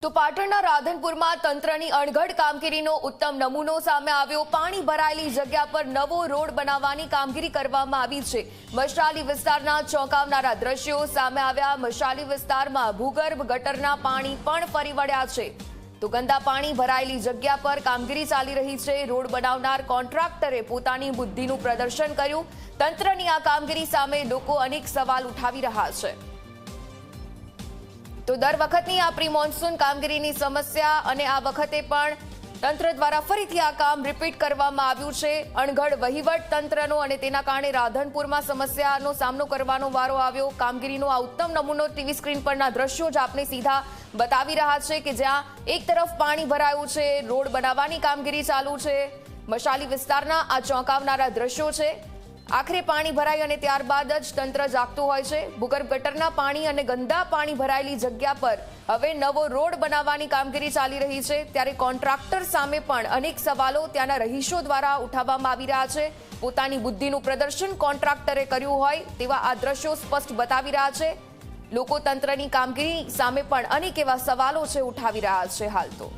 તો પાટણના રાધનપુરમાં તંત્રની અણઘડ કામગીરીનો ઉત્તમ નમૂનો સામે આવ્યો। પાણી ભરાયેલી જગ્યા પર નવો રોડ બનાવવાની કામગીરી કરવામાં આવી છે। મશાલી વિસ્તારના ચોંકાવનારા દ્રશ્યો સામે આવ્યા। મશાલી વિસ્તારમાં ભૂગર્ભ ગટરના પાણી પણ ફરી વળ્યા છે। તો ગંદા પાણી ભરાયેલી જગ્યા પર કામગીરી ચાલી રહી છે। રોડ બનાવનાર કોન્ટ્રાક્ટરે પોતાની બુદ્ધિનું પ્રદર્શન કર્યું। તંત્રની આ કામગીરી સામે લોકો અનેક સવાલ ઉઠાવી રહ્યા છે। તો દર વખતની આ પ્રી મોન્સૂન કામગીરીની સમસ્યા અને આ વખતે પણ તંત્ર દ્વારા ફરીથી આ કામ રિપીટ કરવામાં આવ્યું છે। અણઘડ વહીવટ તંત્રનો અને તેના કારણે રાધનપુરમાં સમસ્યાનો સામનો કરવાનો વારો આવ્યો। કામગીરીનો આ ઉત્તમ નમૂનો ટીવી સ્ક્રીન પરના દ્રશ્યો જ આપને સીધા બતાવી રહ્યા છે કે જ્યાં એક તરફ પાણી ભરાયું છે, રોડ બનાવવાની કામગીરી ચાલુ છે। મશાલી વિસ્તારના આ ચોંકાવનારા દ્રશ્યો છે। આખરે પાણી ભરાય અને ત્યારબાદ જ તંત્ર જાગતું હોય છે। ભૂગર્ભ ગટરના પાણી અને ગંદા પાણી ભરાયેલી જગ્યા પર હવે નવો રોડ બનાવવાની કામગીરી ચાલી રહી છે। ત્યારે કોન્ટ્રાક્ટર સામે પણ અનેક સવાલો ત્યાંના રહીશો દ્વારા ઉઠાવવામાં આવી રહ્યા છે। પોતાની બુદ્ધિનું પ્રદર્શન કોન્ટ્રાક્ટરે કર્યું હોય તેવા આ દ્રશ્યો સ્પષ્ટ બતાવી રહ્યા છે। લોકો તંત્રની કામગીરી સામે પણ અનેક એવા સવાલો છે ઉઠાવી રહ્યા છે હાલ તો।